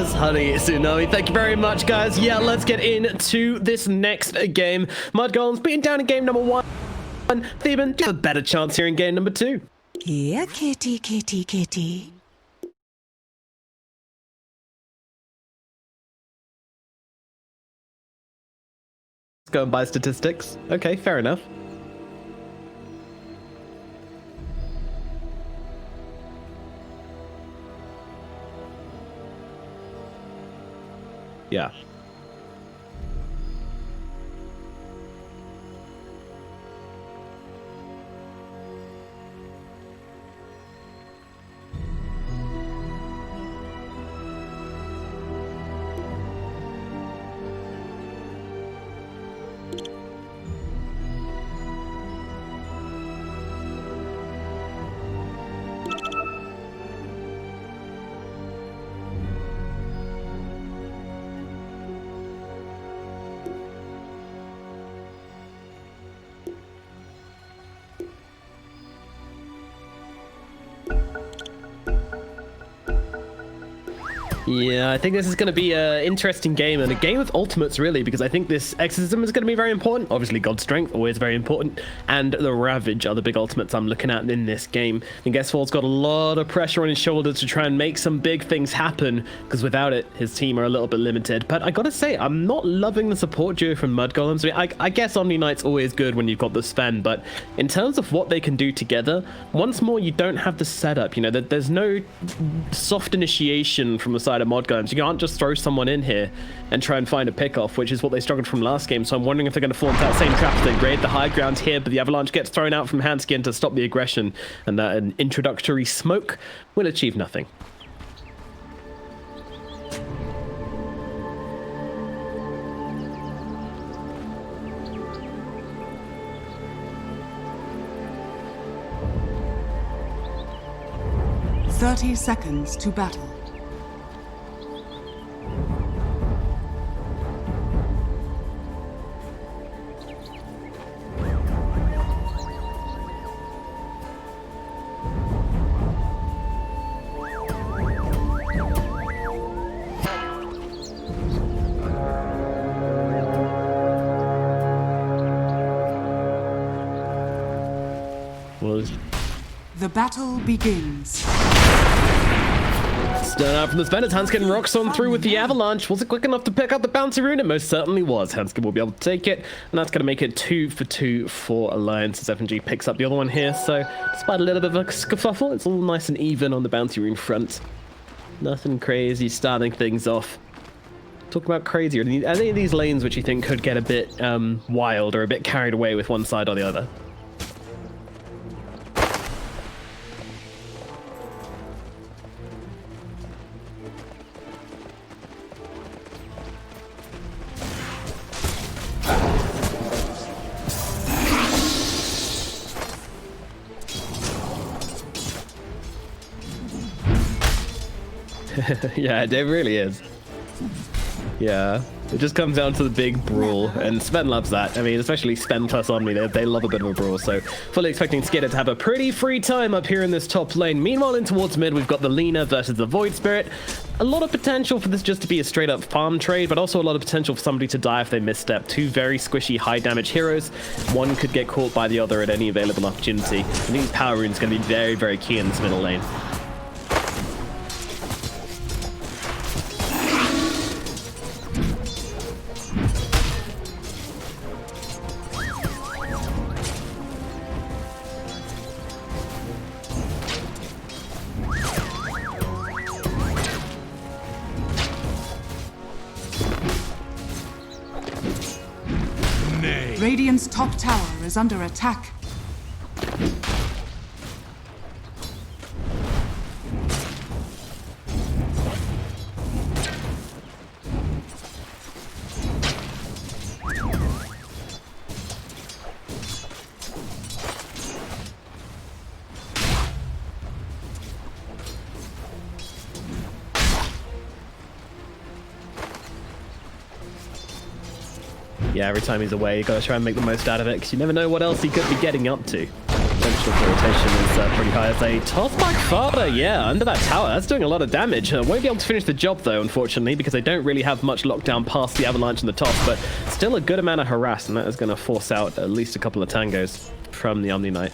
as Honey Tsunami. Thank you very much, guys. Yeah, let's get into this next game. Mudgolems beating down in game number 1. Theban have a better chance here in game number 2. Here, kitty, kitty, kitty. Let's go and buy statistics. Okay, fair enough. Yeah. Yeah, I think this is going to be an interesting game, and a game of ultimates, really, because I think this Exorcism is going to be very important. Obviously, God's Strength, always very important, and the Ravage are the big ultimates I'm looking at in this game. I think S4's got a lot of pressure on his shoulders to try and make some big things happen, because without it, his team are a little bit limited. But I gotta say, I'm not loving the support duo from Mudgolems. I mean, I guess Omni Knight's always good when you've got the spend, but in terms of what they can do together, once more, you don't have the setup. You know, there's no soft initiation from the side of Mudgolems. You can't just throw someone in here and try and find a pick-off, which is what they struggled from last game. So I'm wondering if they're going to fall into that same trap as they raid the high ground here, but the Avalanche gets thrown out from Hanskin to stop the aggression, and that an introductory smoke will achieve nothing. "30 seconds to battle. The battle begins. Stern out from the Spenders. Hanskin rocks on through with the Avalanche. Was it quick enough to pick up the bouncy rune? It most certainly was. Hanskin will be able to take it, and that's going to make it 2 for 2 for Alliance as FNG picks up the other one here. So despite a little bit of a scuffle, it's all nice and even on the bouncy rune front. Nothing crazy starting things off. Talk about crazy. Are any of these lanes which you think could get a bit wild or a bit carried away with one side or the other? Yeah, it really is. Yeah, it just comes down to the big brawl, and Sven loves that. I mean, especially Sven plus Omni, they love a bit of a brawl, so fully expecting Skidder to have a pretty free time up here in this top lane. Meanwhile, in towards mid, we've got the Lina versus the Void Spirit. A lot of potential for this just to be a straight-up farm trade, but also a lot of potential for somebody to die if they misstep. Two very squishy, high-damage heroes. One could get caught by the other at any available opportunity. I think Power Rune's going to be very, very key in this middle lane. Radiant's top tower is under attack. Yeah, every time he's away, you gotta try and make the most out of it, because you never know what else he could be getting up to. Potential for rotation is pretty high. As a toss back Father, yeah, under that tower. That's doing a lot of damage. Won't be able to finish the job, though, unfortunately, because they don't really have much lockdown past the avalanche and the toss, but still a good amount of harass, and that is going to force out at least a couple of tangos from the Omni Knight.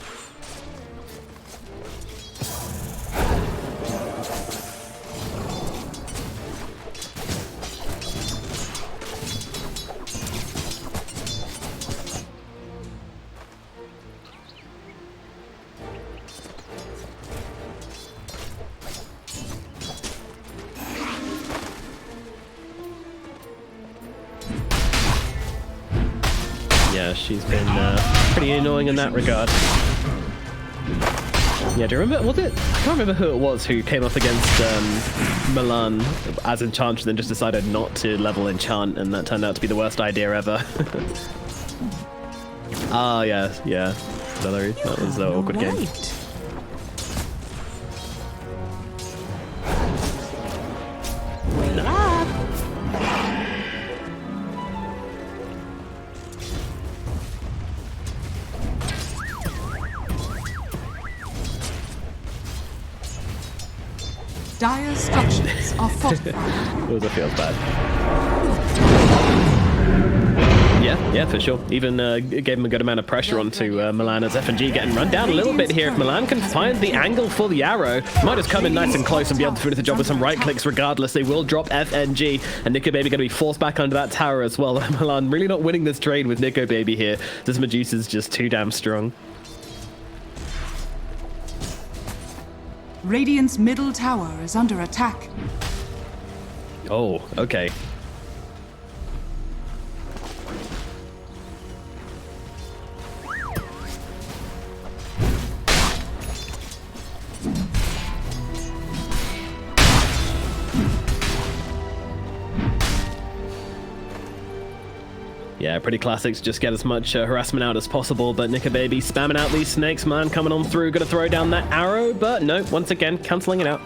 Yeah, she's been pretty annoying in that regard. Yeah, do you remember, was it? I can't remember who it was who came up against Milan as Enchantress and then just decided not to level Enchant, and that turned out to be the worst idea ever. Ah, yeah. Valerie, that was an awkward game. Dire structures are fortified. Oh, that feels bad. Yeah, for sure. Even gave him a good amount of pressure onto Milan as FNG getting run down a little bit here. If Milan can find the angle for the arrow, might just come in nice and close and be able to finish the job with some right clicks regardless. They will drop FNG, and Nico Baby going to be forced back under that tower as well. Milan really not winning this trade with Nico Baby here. This Medusa's just too damn strong. Radiant's middle tower is under attack. Oh, okay. Yeah, pretty classics. Just get as much harassment out as possible, but Nico Baby spamming out these snakes. Milan coming on through, gonna throw down that arrow, but no, once again, cancelling it out.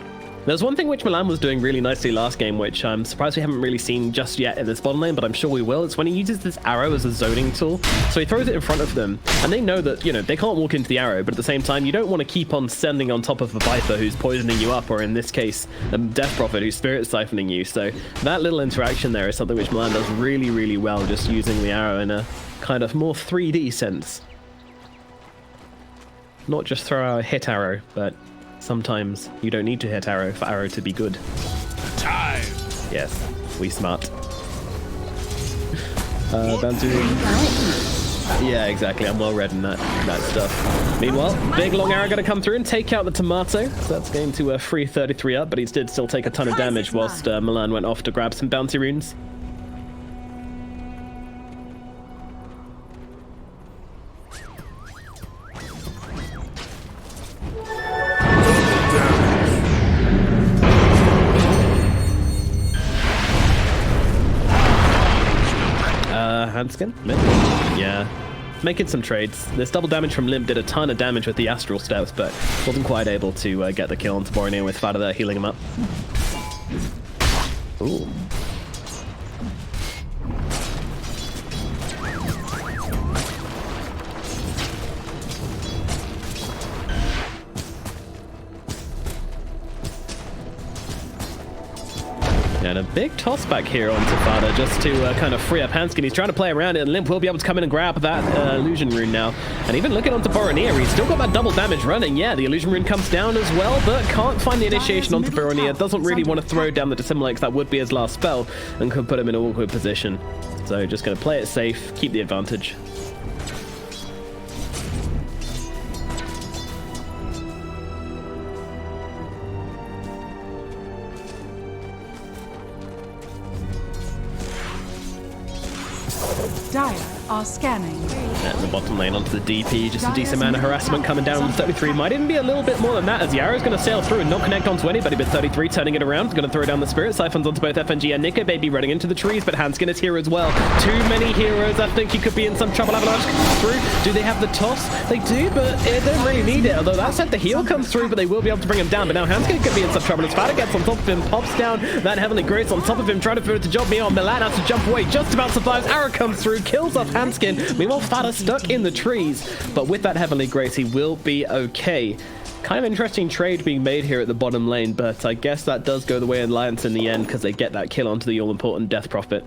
There's one thing which Milan was doing really nicely last game, which I'm surprised we haven't really seen just yet in this bottom lane, but I'm sure we will. It's when he uses this arrow as a zoning tool. So he throws it in front of them, and they know that, you know, they can't walk into the arrow, but at the same time, you don't want to keep on sending on top of a Viper who's poisoning you up, or in this case, a Death Prophet who's spirit siphoning you. So that little interaction there is something which Milan does really, really well, just using the arrow in a kind of more 3D sense. Not just throw out a hit arrow, but sometimes you don't need to hit arrow for arrow to be good. Time. Yes, we smart. Bantu. Yeah, exactly. I'm well read in that stuff. Meanwhile, big long arrow going to come through and take out the tomato. So that's going to free 33 up, but he did still take a ton of damage whilst Milan went off to grab some bounty runes. Handskin? Yeah. Making some trades. This double damage from Limp did a ton of damage with the Astral Steps, but wasn't quite able to get the kill onto Borneo with Fada there healing him up. Ooh. And a big toss back here onto Fada just to kind of free up Hanskin. He's trying to play around it, and Limp will be able to come in and grab that illusion rune now. And even looking onto Boromir, he's still got that double damage running. Yeah, the illusion rune comes down as well, but can't find the initiation onto Boromir. Doesn't really want to throw down the Dissimulate, that would be his last spell, and could put him in an awkward position. So just going to play it safe, keep the advantage. Dire are scanning. At the bottom lane onto the DP, just a decent amount of harassment coming down on the 33. Might even be a little bit more than that, as the arrow's going to sail through and not connect onto anybody, but 33 turning it around. Going to throw down the Spirit Siphons onto both FNG and Nico Baby, running into the trees, but Hanskin is here as well. Too many heroes. I think he could be in some trouble. Avalanche comes through. Do they have the toss? They do, but they don't really need it. Although that said, the heal comes through, but they will be able to bring him down. But now Hanskin could be in some trouble as Fada gets on top of him, pops down that Heavenly Grace on top of him, trying to finish the job. Milan has to jump away, just about survives. Arrow comes through, kills off Hanskin. Hanskin. Meanwhile, Fada stuck in the trees, but with that Heavenly Grace, he will be okay. Kind of interesting trade being made here at the bottom lane, but I guess that does go the way of Alliance in the end because they get that kill onto the all-important Death Prophet.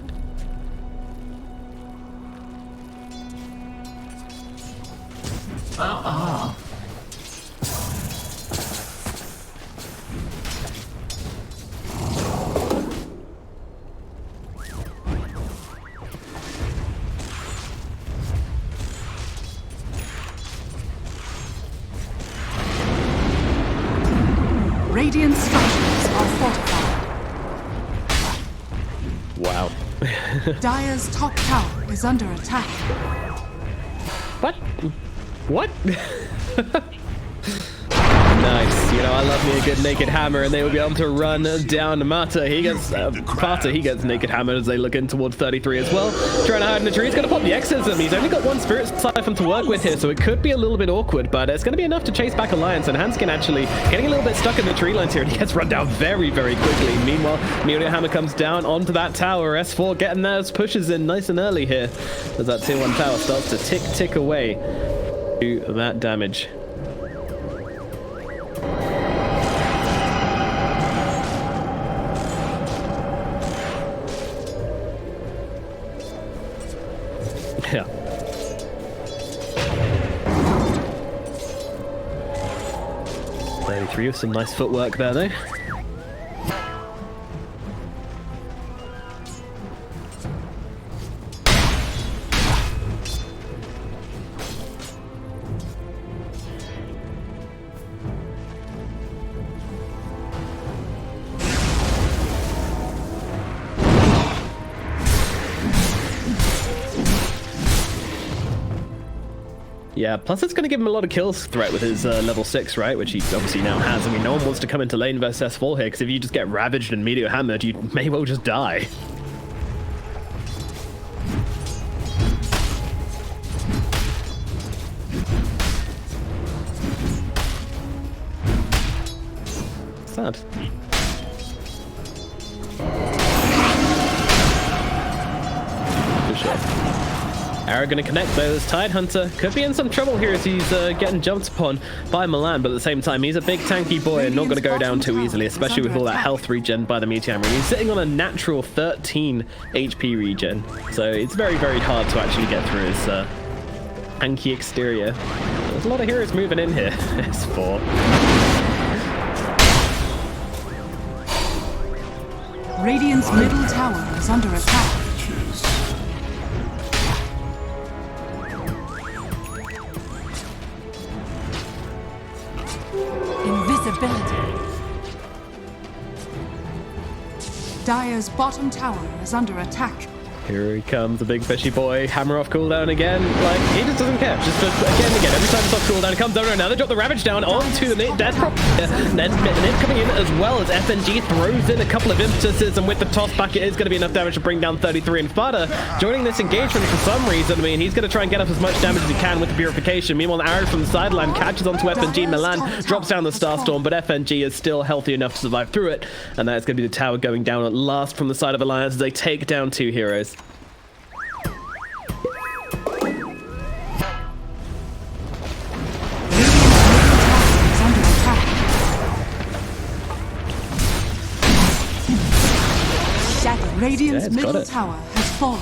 Radiant structures are fortified. Wow. Dire's top tower is under attack. What? What? Nice. You know, I love me a good naked hammer, and they will be able to run down Mata. He gets Pata. He gets naked hammered as they look in toward 33 as well. Trying to hide in the tree. He's going to pop the exorcism. He's only got one Spirit Siphon to work with here, so it could be a little bit awkward, but it's going to be enough to chase back Alliance. And Hanskin actually getting a little bit stuck in the tree lines here, and he gets run down very, very quickly. Meanwhile, Mjolnir Hammer comes down onto that tower. S4 getting those pushes in nice and early here as that tier 1 tower starts to tick away to that damage. Yeah. Three with some nice footwork there, though. Yeah, plus it's going to give him a lot of kills threat with his level 6, right? Which he obviously now has. I mean, no one wants to come into lane versus S4 here, because if you just get ravaged and meteor hammered, you may well just die. Sad. For sure. Arrow going to connect those. Tidehunter could be in some trouble here as he's getting jumped upon by Milan, but at the same time, he's a big tanky boy and not going to go down too easily, especially with all that health regen by the Meteor Hammer. He's sitting on a natural 13 HP regen, so it's very, very hard to actually get through his tanky exterior. There's a lot of heroes moving in here. S4. Radiant's middle tower is under attack. Invisibility. Dire's bottom tower is under attack. Here he comes, the big fishy boy. Hammer off cooldown again. Like, he just doesn't care. Just again. Every time it's off cooldown, it comes over. Now they drop the Ravage down onto the Death Prophet. Ned coming in as well as FNG throws in a couple of impetuses, and with the toss back, it is going to be enough damage to bring down 33. And Fada joining this engagement for some reason. I mean, he's going to try and get up as much damage as he can with the Purification. Meanwhile, the arrow from the sideline catches onto FNG. Milan drops down the Starstorm, but FNG is still healthy enough to survive through it. And that is going to be the tower going down at last from the side of Alliance as they take down 2 heroes. Radiant's middle tower has fallen.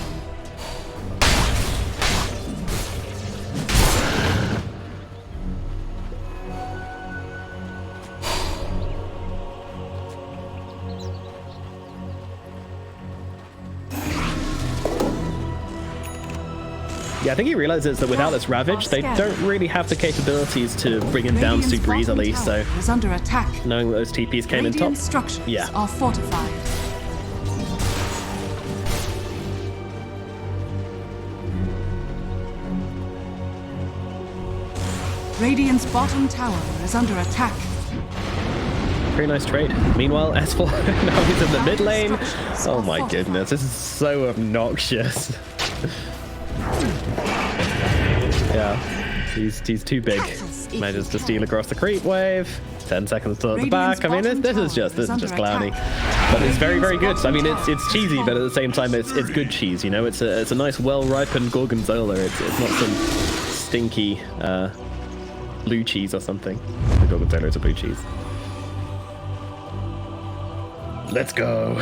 Yeah, I think he realizes that without this Ravage, they don't really have the capabilities to bring him down super easily, so is under attack. Knowing that those TPs came in top, structures are fortified. Radiant's bottom tower is under attack. Pretty nice trade. Meanwhile, S4 now he's in the mid lane. Oh my goodness, this is so obnoxious. Yeah, he's too big. Manages to steal across the creep wave. 10 seconds to the back. I mean, this is just clowny, but it's very, very good. I mean, it's cheesy, but at the same time, it's good cheese. You know, it's a nice, well-ripened gorgonzola. It's not some stinky blue cheese or something. The gorgonzola is a blue cheese. Let's go.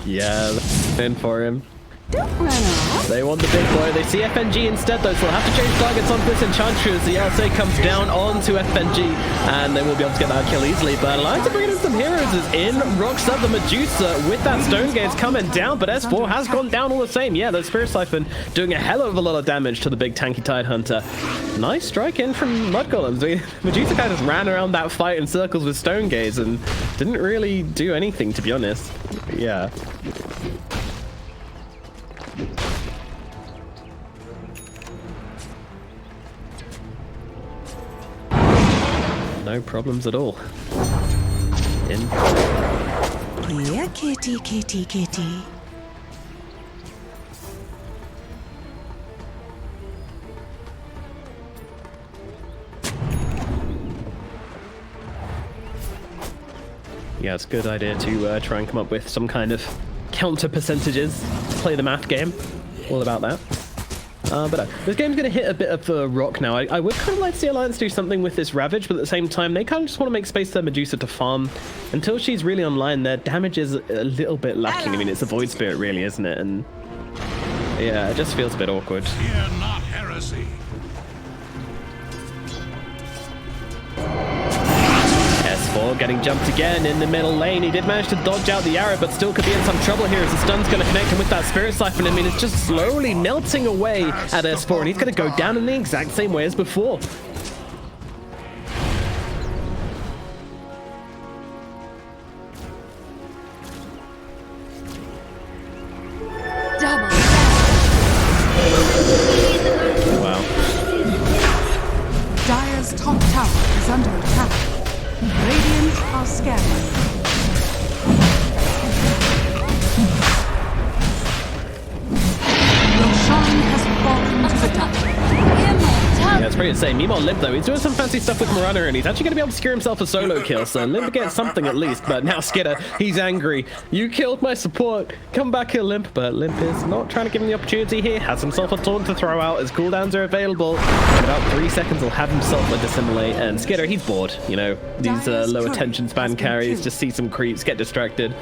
Yeah, in for him. Don't run off. They want the big boy. They see FNG instead, though, so they'll have to change targets onto this Enchantress. The LSA comes down onto FNG, and they will be able to get that kill easily. But Alliance are bringing in some heroes is in. Rockstar the Medusa with that Stone Gaze coming down, but S4 has gone down all the same. Yeah, the Spirit Siphon doing a hell of a lot of damage to the big tanky Tidehunter. Nice strike in from Mudgolems. Medusa kind of just ran around that fight in circles with Stone Gaze and didn't really do anything, to be honest. Yeah. No problems at all. In. Here, kitty, kitty, kitty. Yeah, it's a good idea to try and come up with some kind of counter percentages. Play the math game. All about that. But this game's going to hit a bit of a rock now. I would kind of like to see Alliance do something with this Ravage, but at the same time, they kind of just want to make space for Medusa to farm. Until she's really online, their damage is a little bit lacking. I mean, it's a Void Spirit, really, isn't it? And yeah, it just feels a bit awkward. Fear not heresy. S4 getting jumped again in the middle lane. He did manage to dodge out the arrow, but still could be in some trouble here as the stun's going to connect him with that Spirit Siphon. I mean, it's just slowly melting away at S4, and he's going to go down in the exact same way as before. Wow. Dire's top tower is under attack. Radiant are scanning. Roshan has fallen to the top. Yeah, it's pretty insane. Meanwhile, Limp, though, he's doing some fancy stuff with Mirana, and he's actually going to be able to secure himself a solo kill, so Limp gets something at least. But now Skidder, he's angry. You killed my support. Come back here, Limp. But Limp is not trying to give him the opportunity here. Has himself a taunt to throw out as cooldowns are available. In about 3 seconds, he'll have himself a Dissimulate, and Skidder, he's bored. You know, these low attention span carries, just see some creeps, get distracted,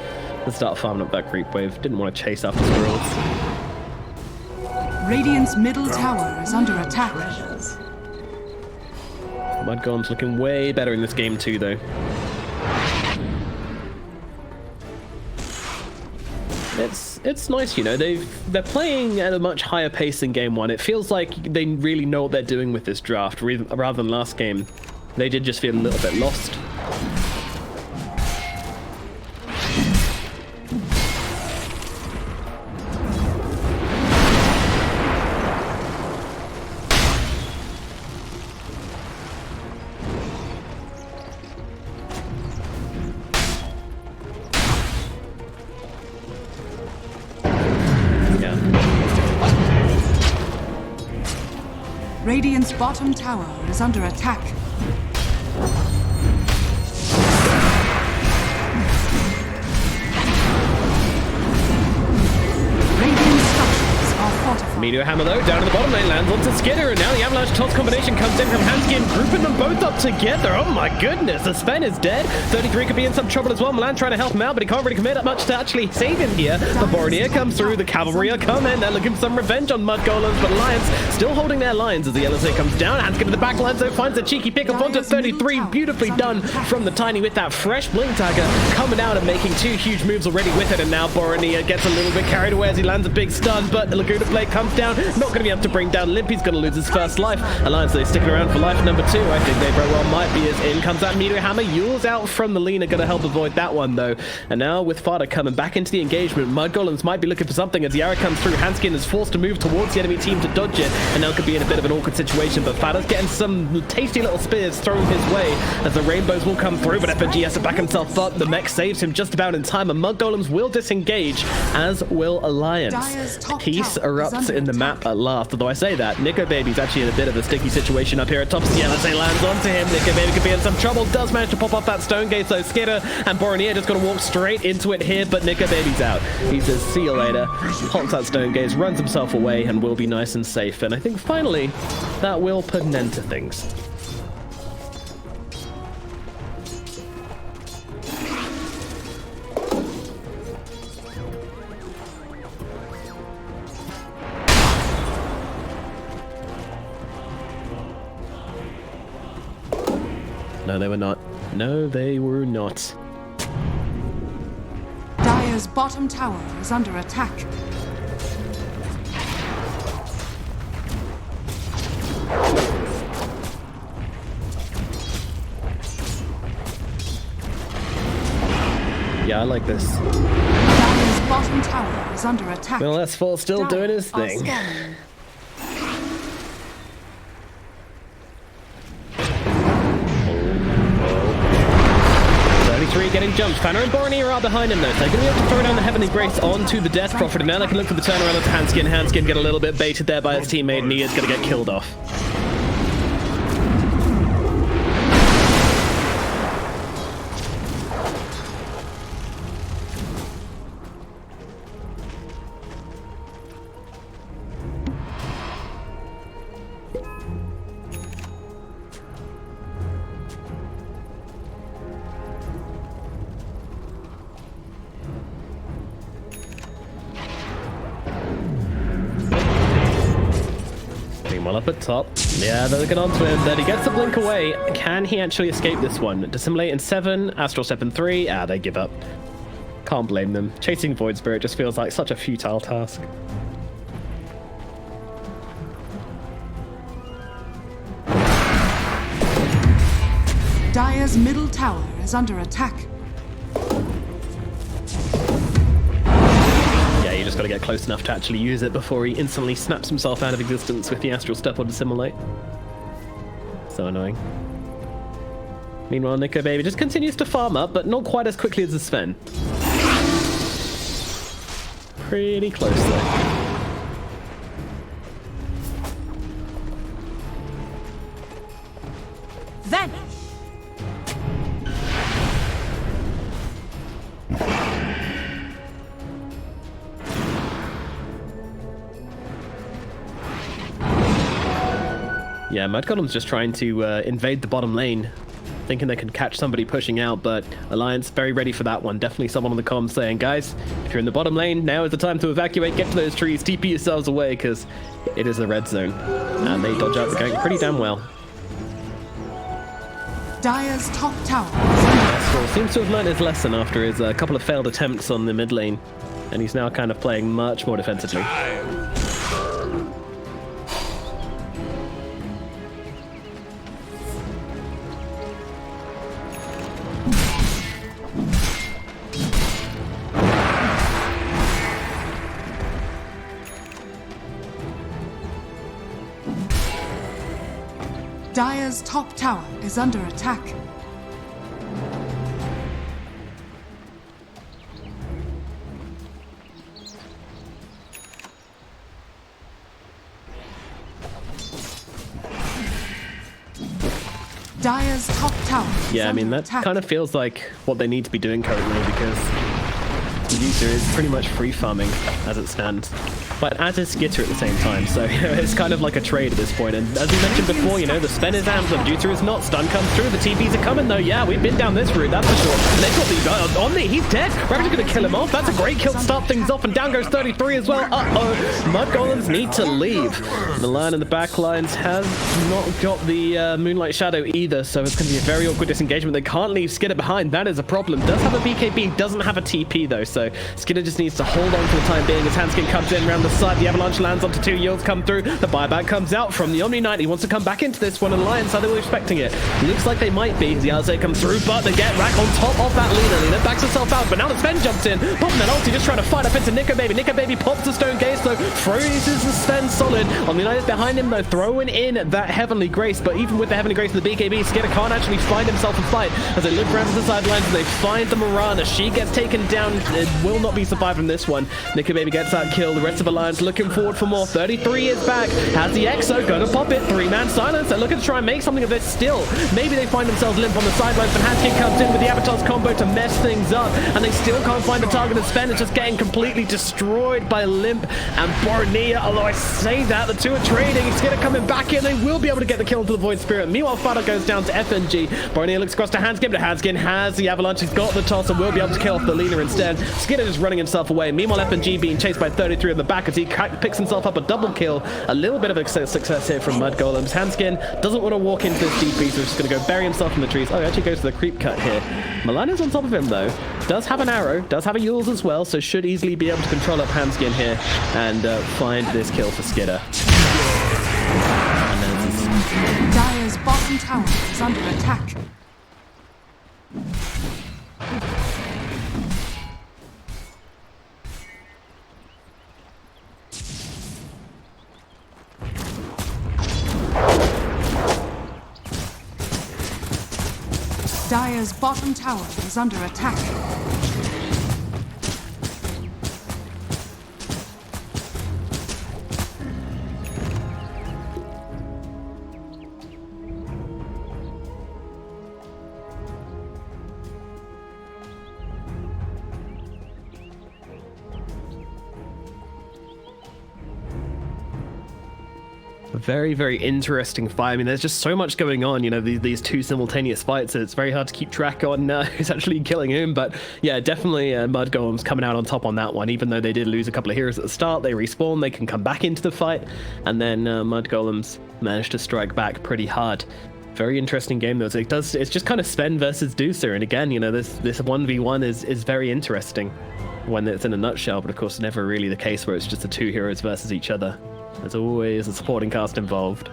and start farming up that creep wave. Didn't want to chase after squirrels. Radiant's middle tower is under attack. Mudgolems looking way better in this game too, though. It's nice, you know. They're playing at a much higher pace than game one. It feels like they really know what they're doing with this draft, rather than last game. They did just feel a little bit lost. Radiant's bottom tower is under attack. Radiant structures are fortified. Meteor Hammer, though, down in the bottom lane, lands onto Skidder, and now the Avalanche Toss combination comes in from Hanskin, grouping them both up together. Oh my goodness, the Sven is dead. 33 could be in some trouble as well. Milan trying to help him out, but he can't really commit up much to actually save him here. The Bornir comes through, the Cavalry are coming. They're looking for some revenge on Mudgolems, but Alliance still holding their lines as the LSA comes down. Hanskin to the back lines, though, finds a cheeky pick up onto 33. Beautifully done from the Tiny with that fresh Blink Dagger coming out and making 2 huge moves already with it, and now Bornir gets a little bit carried away as he lands a big stun, but Laguna blade comes down, not going to be able to bring down Limpy's going to lose his first life. Alliance, they sticking around for life number 2. I think they very well might be, as in comes that meteor hammer. Yule's out from the Lina, going to help avoid that one though. And now with Fada coming back into the engagement, Mudgolems might be looking for something as Yara comes through. Hanskin is forced to move towards the enemy team to dodge it, and now could be in a bit of an awkward situation, but Fada's getting some tasty little spears thrown his way as the rainbows will come through, but FNG has to back himself up. The mech saves him just about in time, and Mudgolems will disengage, as will Alliance. Peace erupts in the map at last, although I say that, Nico Baby's actually in a bit of a sticky situation up here at top. Yeah, let's say lands onto him. Nico Baby could be in some trouble, does manage to pop off that stone gate, so Skidder and Boronier just gonna walk straight into it here, but Nico Baby's out. He says, see you later, hops that stone gate, runs himself away, and will be nice and safe. And I think finally, that will put an end to things. No, they were not. No, they were not. Dire's bottom tower is under attack. Yeah, I like this. Dire's bottom tower is under attack. Well, S4 still doing his thing. 33 getting jumped. Fanner and Boronier are behind him though, so they're going to be able to throw down the Heavenly Grace onto the Death Prophet, and now they can look for the turnaround of Hanskin. Hanskin get a little bit baited there by his teammate, and he is going to get killed off. Well up at top. Yeah, they're looking onto him. Then he gets the blink away. Can he actually escape this one? Dissimulate in 7, Astral Step in 3. Ah, they give up. Can't blame them. Chasing Void Spirit just feels like such a futile task. Dire's middle tower is under attack. You just got to get close enough to actually use it before he instantly snaps himself out of existence with the Astral Step or Dissimulate. So annoying. Meanwhile, Nico Baby just continues to farm up, but not quite as quickly as the Sven. Pretty close though. Then yeah, Mudgolem's just trying to invade the bottom lane, thinking they can catch somebody pushing out, but Alliance very ready for that one. Definitely someone on the comms saying, guys, if you're in the bottom lane, now is the time to evacuate, get to those trees, TP yourselves away, because it is the red zone. And they dodge out the gang pretty damn well. Dire's top tower Seems to have learned his lesson after his couple of failed attempts on the mid lane, and he's now kind of playing much more defensively. Dire's top tower is under attack. Dire's top tower is Yeah, I mean, under that attack. kind of feels like what they need to be doing currently, because Medusa is pretty much free farming as it stands, but as is Skitter at the same time, so you know, it's kind of like a trade at this point. And as we mentioned before, you know, the Sven is amps, but Medusa is not. Stun comes through, the TPs are coming though. Yeah, we've been down this route, that's for sure. And they've got these guys on me, he's dead. Ravage gonna kill him off. That's a great kill to start things off, and down goes 33 as well. Mudgolems need to leave. The line in the back lines has not got the Moonlight Shadow either, so it's gonna be a very awkward disengagement. They can't leave Skitter behind, that is a problem. Does have a BKB, doesn't have a TP though, so So Skinner just needs to hold on for the time being as Handskin comes in around the side. The Avalanche lands onto 2 yields, come through. The buyback comes out from the Omni Knight. He wants to come back into this one, and Lions, are they were expecting it? Looks like they might be. The Alze comes through, but they get Rack on top of that Lina. Lina backs herself out, but now the Sven jumps in. Popping that ulti, just trying to fight up into Nico Baby. Nico Baby pops the Stone Gaze, though. Freezes the Sven solid. Omni Knight is behind him, though, throwing in that Heavenly Grace. But even with the Heavenly Grace of the BKB, Skinner can't actually find himself a fight as they look around to the sidelines and they find the Mirana. She gets taken down. It will not be survived from this one. Nico Baby gets that kill. The rest of Alliance looking forward for more. 33 is back. Has the Exo. Gonna pop it. 3-man silence. They're looking to try and make something of this still. Maybe they find themselves limp on the sidelines, but Hanskin comes in with the Avatar's combo to mess things up, and they still can't find the target. And Sven is just getting completely destroyed by Limp and Barnea. Although I say that, the two are trading. It's gonna coming back in. They will be able to get the kill into the Void Spirit. Meanwhile, Fada goes down to FNG. Barnea looks across to Hanskin, but Hanskin has the Avalanche. He's got the toss and will be able to kill off the Lina instead. Skinner just running himself away. Meanwhile, FNG being chased by 33 on the back as he picks himself up a double kill. A little bit of a success here from Mudgolems. Hanskin doesn't want to walk into this DP, so he's just going to go bury himself in the trees. Oh, he actually goes to the creep cut here. Milana's on top of him, though. Does have an arrow, does have a Yules as well, so should easily be able to control up Hanskin here and find this kill for Skidder. Dire's bottom tower is under attack. Dire's bottom tower is under attack. Very, very interesting fight. I mean, there's just so much going on, you know, these two simultaneous fights. So it's very hard to keep track on who's actually killing whom. But yeah, definitely Mudgolems coming out on top on that one. Even though they did lose a couple of heroes at the start, they respawn, they can come back into the fight. And then Mudgolems managed to strike back pretty hard. Very interesting game, though. It's just kind of Sven versus Deucer. And again, you know, this 1v1 is very interesting when it's in a nutshell. But of course, never really the case where it's just the two heroes versus each other. There's always a supporting cast involved.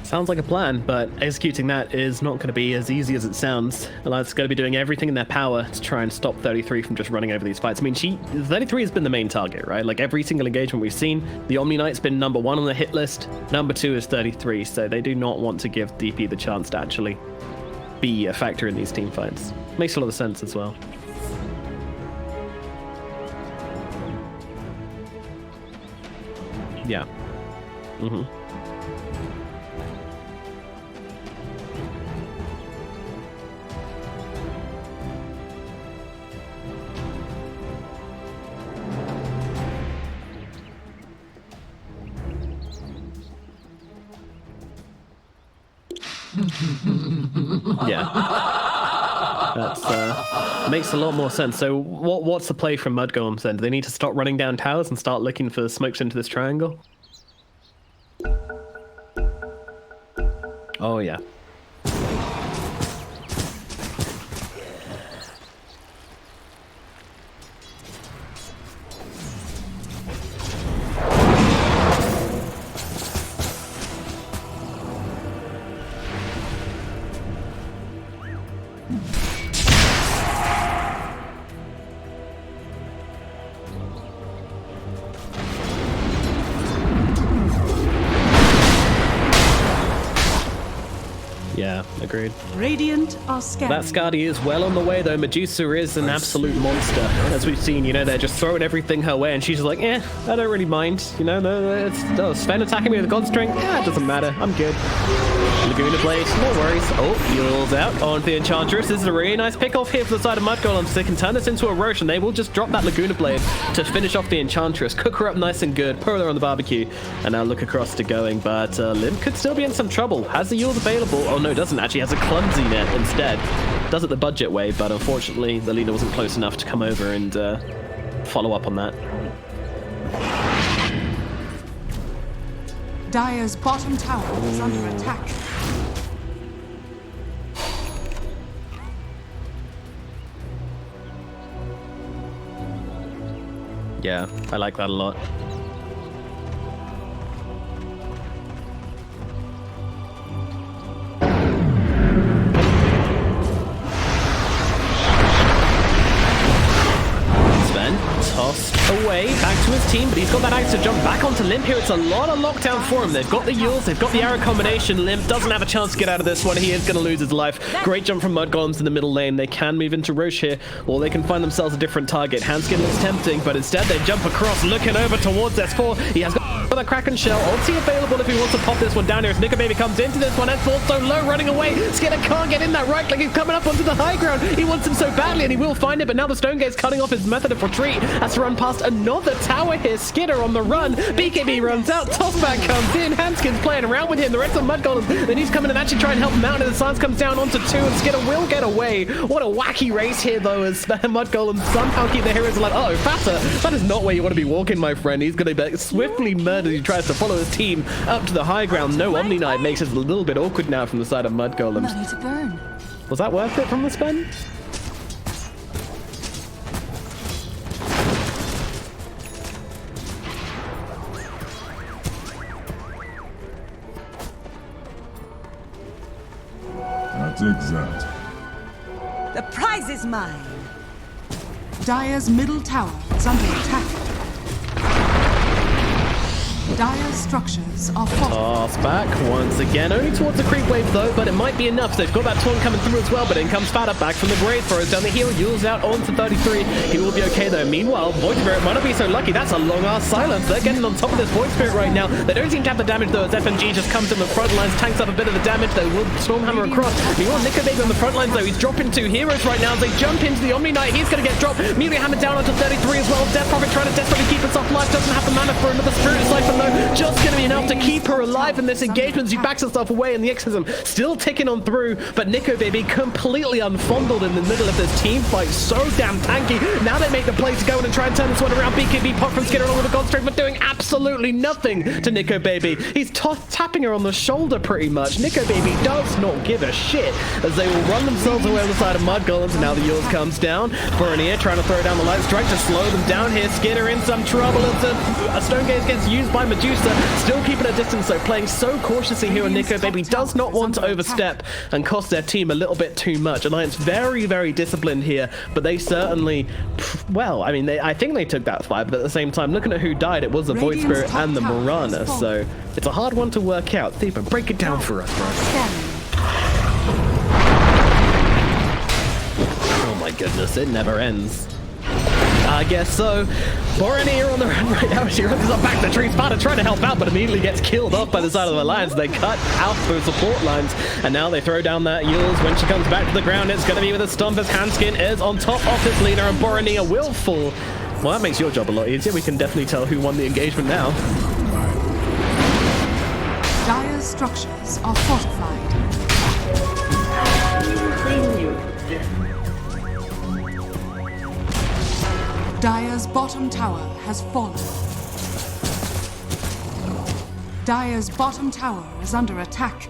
Sounds like a plan, but executing that is not going to be as easy as it sounds. Alliance is going to be doing everything in their power to try and stop 33 from just running over these fights. I mean, 33 has been the main target, right? Like every single engagement we've seen, the Omni Knight's been number 1 on the hit list. Number 2 is 33, so they do not want to give DP the chance to actually be a factor in these team fights. Makes a lot of sense as well. Yeah. Mm-hmm. Yeah, that's makes a lot more sense. So what's the play from Mudgolems then? Do they need to stop running down towers and start looking for smokes into this triangle? Oh yeah. Yeah, agreed. Radiant are scanning. That Skadi is well on the way, though. Medusa is an absolute monster. As we've seen, you know, they're just throwing everything her way, and she's just like, I don't really mind. You know, Sven attacking me with God Strength. Yeah, it doesn't matter. I'm good. Laguna Blade, no worries. Oh, Yule's out on the Enchantress. This is a really nice pick off here for the side of Mudgolems. They can turn this into a Roche, and they will just drop that Laguna Blade to finish off the Enchantress. Cook her up nice and good. Put her on the barbecue, and now look across to going. But Limp could still be in some trouble. Has the Yules available? Oh, no, doesn't actually. Has a Clumsy Net instead. Does it the budget way, but unfortunately, the leader wasn't close enough to come over and follow up on that. Dire's bottom tower is under attack. Yeah, I like that a lot. Tossed away back to his team, but he's got that axe to jump back onto Limp here. It's a lot of lockdown for him. They've got the Yules, they've got the arrow combination. Limp doesn't have a chance to get out of this one. He is going to lose his life. Great jump from Mudgolems in the middle lane. They can move into Roche here, or they can find themselves a different target. Handskin looks tempting, but instead they jump across, looking over towards S4. He has got the Kraken Shell. Ulti available if he wants to pop this one down here. As Nico Baby comes into this one, S4 so low, running away. Skinner can't get in that right click. He's coming up onto the high ground. He wants him so badly, and he will find it, but now the Stone Gate's cutting off his method of retreat. Has to run past another tower here. Skidder on the run. BKB runs out. Tossback comes in. Hanskin's playing around with him. The rest of Mudgolems, then he's coming and actually trying to help him out, and the silence comes down onto 2, and Skidder will get away. What a wacky race here, though, as Mudgolems somehow keep the heroes alive. Oh, Fata, that is not where you want to be walking, my friend. He's going to be swiftly murdered. He tries to follow his team up to the high ground. No Omni Knight makes it a little bit awkward now from the side of Mudgolems. Money to burn. Was that worth it from the spin? I'll take that. The prize is mine. Dire's middle tower is under attack. Dire's structures are fortified. Toss back once again, only towards the creep wave though, but it might be enough. They've got that taunt coming through as well, but in comes Fata back from the grave, throws down the heel, Yule's out onto 33. He will be okay though. Meanwhile, Void Spirit might not be so lucky. That's a long ass silence. They're getting on top of this Void Spirit right now. They don't seem to have the damage though, as FMG just comes in the front lines, tanks up a bit of the damage. They will Stormhammer across. Meanwhile, Nico Baby on the front lines though. He's dropping 2 heroes right now as they jump into the Omni Knight. He's going to get dropped. Immediately hammered down onto 33 as well. Death Prophet trying to desperately keep himself alive. Doesn't have the mana for another Spirit Siphon though. Just going to be enough to keep her alive in this engagement. She backs herself away, and the Exorcism still ticking on through, but Nico Baby completely unfondled in the middle of this team fight. So damn tanky. Now they make the play to go in and try and turn this one around. BKB pop from Skidder along with the God Strength, but doing absolutely nothing to Nico Baby. He's tapping her on the shoulder pretty much. Nico Baby does not give a shit as they will run themselves away on the side of Mudgolems, and now the Yules comes down. Boronier trying to throw down the light strike to slow them down here. Skidder in some trouble as a Stone Gaze gets used by Medusa. Still keeping a distance though, playing so cautiously here, and Nico Baby does not want to overstep and cost their team a little bit too much. Alliance very, very disciplined here, but they certainly, well, I mean, I think they took that fight, but at the same time, looking at who died, it was the Void Spirit and the Morana, so it's a hard one to work out. Thiba, break it down for us, bro. Oh my goodness, it never ends. I guess so. Boronier on the run right now. She runs up back to the tree. Sparta trying to help out, but immediately gets killed off by the side of the Alliance. They cut out the support lines, and now they throw down that Yules. When she comes back to the ground, it's going to be with a stomp as Handskin is on top of this leader, and Boronier will fall. Well, that makes your job a lot easier. We can definitely tell who won the engagement now. Dire's structures are fortified. Dire's bottom tower has fallen. Dire's bottom tower is under attack.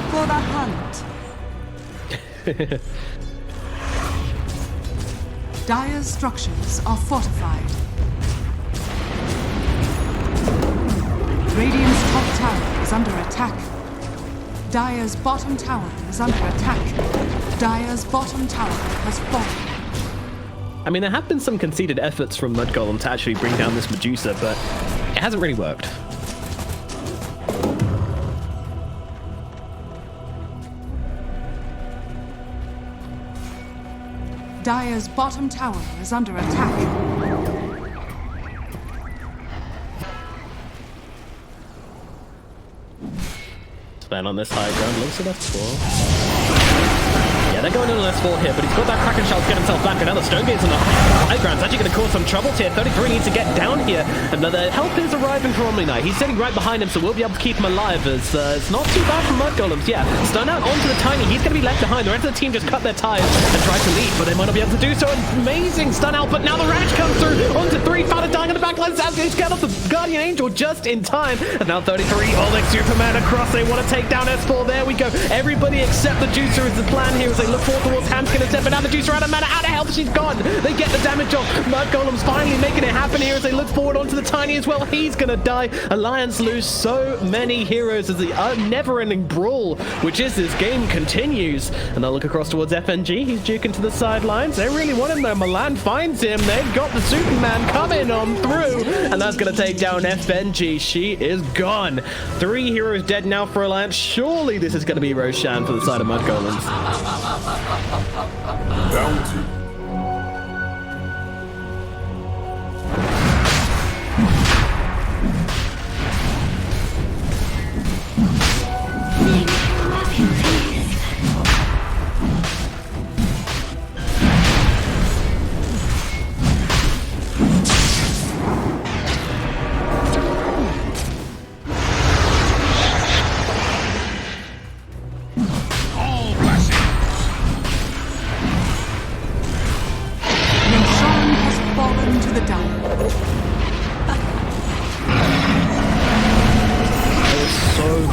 For the hunt. Dire's structures are fortified. Radiant's top tower is under attack. Dire's bottom tower is under attack. Dire's bottom tower has fallen. I mean, there have been some conceded efforts from Mudgolem to actually bring down this Medusa, but it hasn't really worked. Dire's bottom tower is under attack. Span on this high ground, looks at F4. Yeah, they're going in on S4 here, but he's got that Kraken shell to get himself back. Another Stone Gate's on the high ground. It's actually going to cause some troubles here. 33 needs to get down here. Another help is arriving from Omni Knight. He's sitting right behind him, so we'll be able to keep him alive. As it's not too bad from Mudgolems. Yeah, stun out onto the Tiny. He's going to be left behind. The rest of the team just cut their ties and try to leave, but they might not be able to do so. Amazing stun out, but now the Ravage comes through onto 3. Founder dying on the back line. Sasuke's get off the Guardian Angel just in time. And now 33, all like Superman across. They want to take down S4. There we go. Everybody except the Juicer is the plan here as they look forward towards Hamskin and step, but now the Juicer out of mana, out of health, she's gone. They get the damage off. Mudgolems finally making it happen here as they look forward onto the Tiny as well. He's gonna die. Alliance lose so many heroes as the never-ending brawl, which is this game, continues. And they'll look across towards FNG. He's juking to the sidelines. They really want him though. Milan finds him. They've got the Superman coming on through, and that's gonna take down FNG. She is gone. 3 heroes dead now for Alliance. Surely this is gonna be Roshan for the side of Mudgolems. Bounty.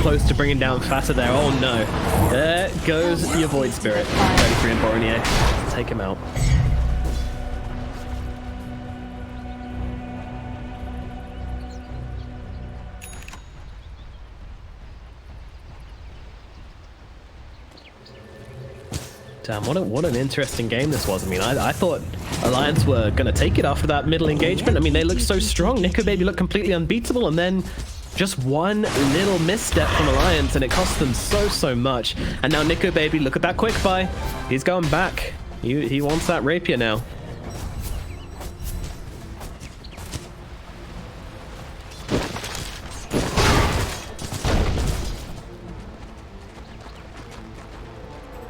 Close to bringing down faster there. Oh no. There goes your Void Spirit. 33 and Boronier. Take him out. Damn, what an interesting game this was. I mean, I thought Alliance were going to take it after that middle engagement. I mean, they looked so strong. Nico Baby looked completely unbeatable, and then just one little misstep from Alliance, and it cost them so much. And now Nico Baby, look at that quick buy. He's going back. He wants that rapier now.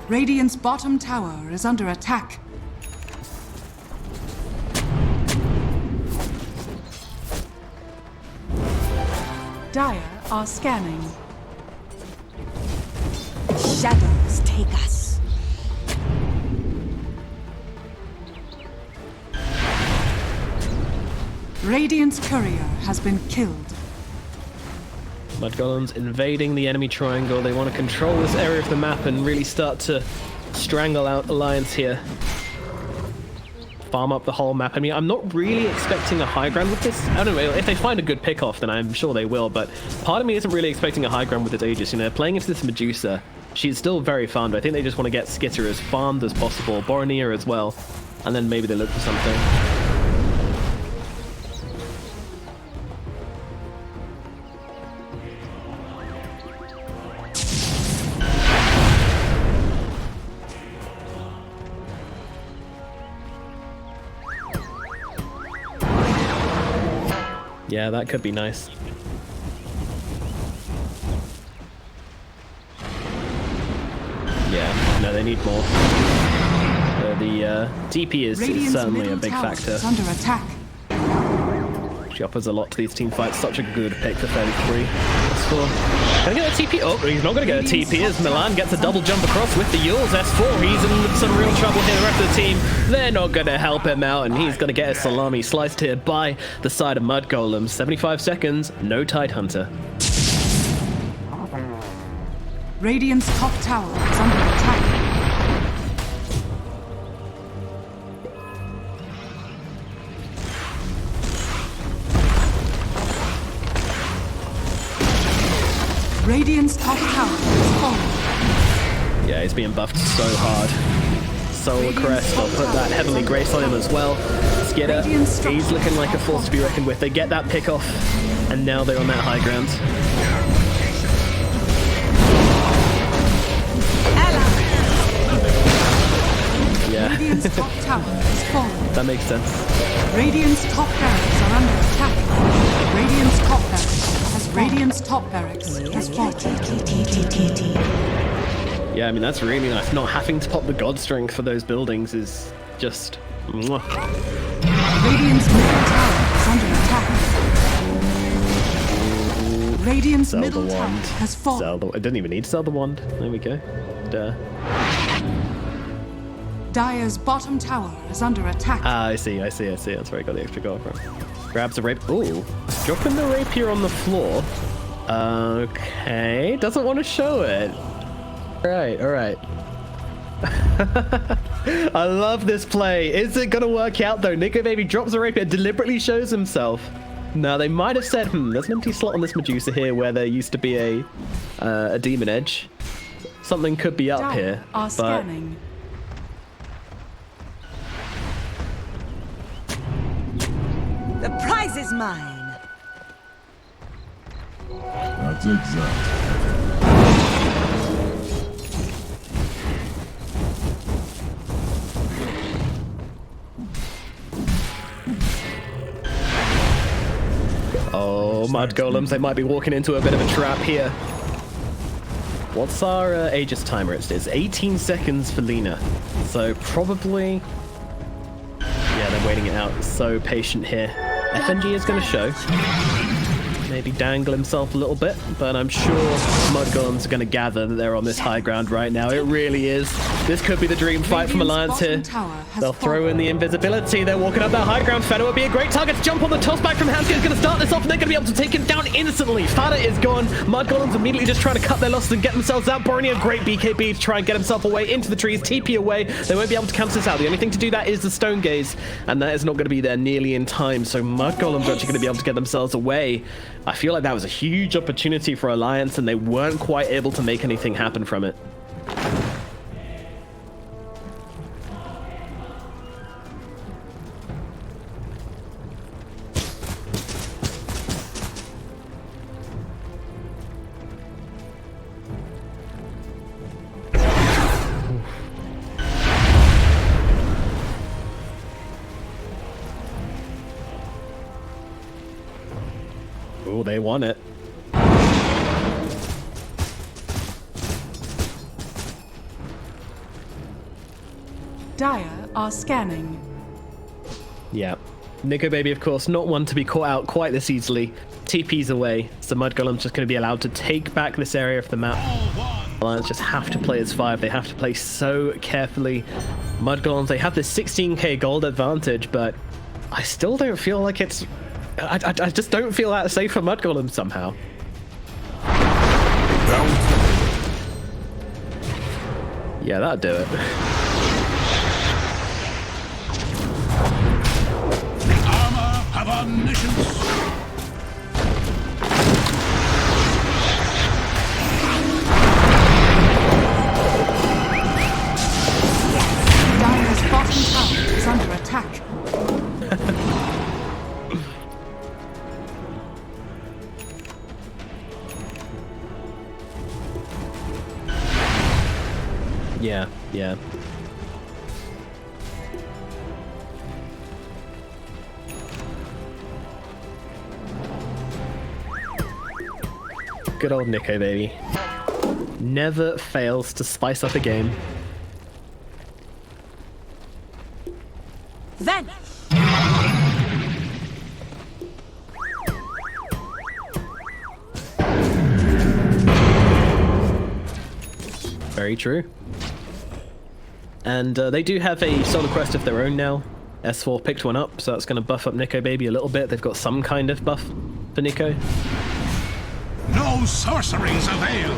Radiant's bottom tower is under attack. Dire are scanning. Shadows take us. Radiant's courier has been killed. Mudgolems invading the enemy triangle. They want to control this area of the map and really start to strangle out Alliance here. Farm up the whole map. I mean, I'm not really expecting a high ground with this. I don't know, if they find a good pick off, then I'm sure they will, but part of me isn't really expecting a high ground with this Aegis. You know, playing into this Medusa, she's still very farmed. I think they just want to get Skitter as farmed as possible, Boronier as well, and then maybe they look for something. Yeah, that could be nice. Yeah, no, they need more. The DP is certainly a big factor. Under attack. She offers a lot to these team fights. Such a good pick for 33. S4. Gonna get a TP. Oh, he's not gonna get a TP as Milan gets a double jump across with the Yules. S4, he's in some real trouble here. The rest of the team, they're not gonna help him out, and he's gonna get his salami sliced here by the side of Mudgolems. 75 seconds, no Tidehunter. Radiant's top tower is under attack. Radiant's top tower is falling. Yeah, he's being buffed so hard. Solar Crest, I'll put that Heavenly Grace on him as well. Skitter, he's looking like a force to be reckoned with. They get that pick off, and now they're on that high ground. Radiant's Radiant's top tower has fallen. That makes sense. Radiant's top barracks are under attack. Radiant's top barracks has fallen. Yeah, I mean, that's really nice. Not having to pop the God Strength for those buildings is just... Mwah. Radiant's middle tower is under attack. Radiant's Sell the middle tower wand. has fallen. Sell the... I didn't even need to sell the wand. There we go. Duh. Dire's bottom tower is under attack. Ah, I see. That's where I got the extra gold from. Grabs a rapier. Ooh. Dropping the rapier on the floor. Okay. Doesn't want to show it. All right. I love this play. Is it gonna work out though? Nico Baby drops a rapier, deliberately shows himself. Now they might have said, there's an empty slot on this Medusa here where there used to be a demon edge. Something could be up Dire here, are but scanning. The prize is mine. That's exact. oh, Mudgolems, they might be walking into a bit of a trap here. What's our Aegis timer? It's 18 seconds for Lina, so probably... Yeah, they're waiting it out. So patient here. FNG is going to show. Maybe dangle himself a little bit, but I'm sure Mudgolems are going to gather that they're on this high ground right now. It really is. This could be the dream fight from Alliance here. They'll throw in the invisibility. They're walking up that high ground. Fada would be a great target to jump on. The toss back from Hansky is going to start this off, and they're going to be able to take him down instantly. Fada is gone. Mudgolems immediately just trying to cut their losses and get themselves out. Borony a great BKB to try and get himself away into the trees. TP away. They won't be able to cancel this out. The only thing to do that is the Stone Gaze, and that is not going to be there nearly in time. So Mudgolems are actually going to be able to get themselves away. I feel like that was a huge opportunity for Alliance, and they weren't quite able to make anything happen from it. Oh, they won it. Dire are scanning. Yeah. Nico Baby, of course, not one to be caught out quite this easily. TP's away, so Mudgolem's just going to be allowed to take back this area of the map. Alliance just have to play as 5. They have to play so carefully. Mudgolems, they have this 16k gold advantage, but I still don't feel like it's... I just don't feel that safe for Mudgolems somehow. Yeah, that'd do it. Armor have omniscience. Dire's bottom tower is under attack. Yeah. Good old Nico Baby. Never fails to spice up a game. Then Very true. And they do have a solo quest of their own now. S4 picked one up, so that's going to buff up Nico Baby a little bit. They've got some kind of buff for Nico. No sorceries avail.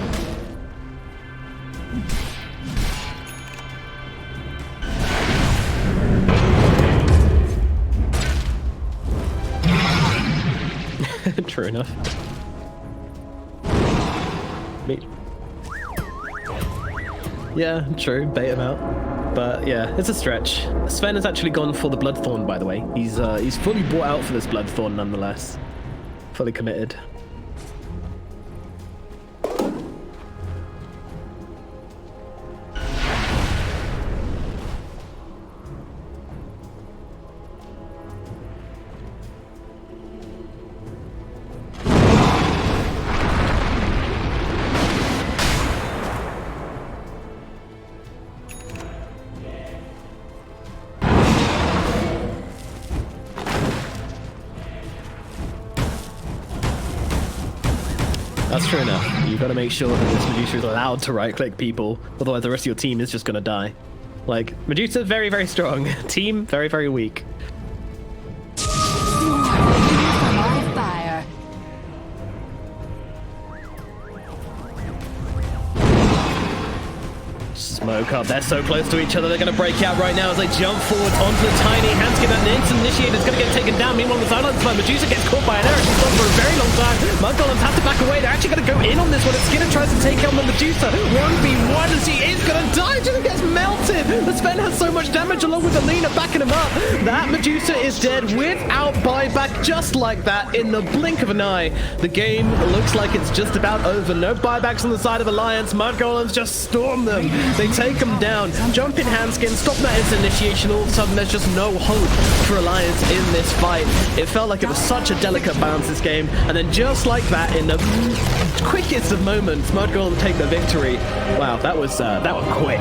True enough. Yeah, true. Bait him out. But yeah, it's a stretch. Sven has actually gone for the Bloodthorn, by the way. He's fully bought out for this Bloodthorn nonetheless. Fully committed. That's true enough. You've got to make sure that this Medusa is allowed to right-click people, otherwise the rest of your team is just going to die. Like, Medusa, very, very strong. Team, very, very weak. Smoke up. They're so close to each other. They're going to break out right now as they jump forward onto the tiny Hanskin, and the instant initiator is going to get taken down. Meanwhile, the sidelines by Medusa gets caught by an error. She's gone for a very long time. Mudgolems have to back away. They're actually going to go in on this one. Skinner tries to take on the Medusa. 1v1 and she is going to die. She gets melted. The Sven has so much damage along with Alina backing him up. That Medusa is dead without buyback, just like that in the blink of an eye. The game looks like it's just about over. No buybacks on the side of Alliance. Mudgolems just storm them. They take them down. Jump in Hanskin, stop that instant initiation. All of a sudden, there's just no hope for Alliance in this fight. It felt like it was such a delicate balance, this game. And then just like that, in the quickest of moments, Mudgolems take the victory. Wow, that was quick.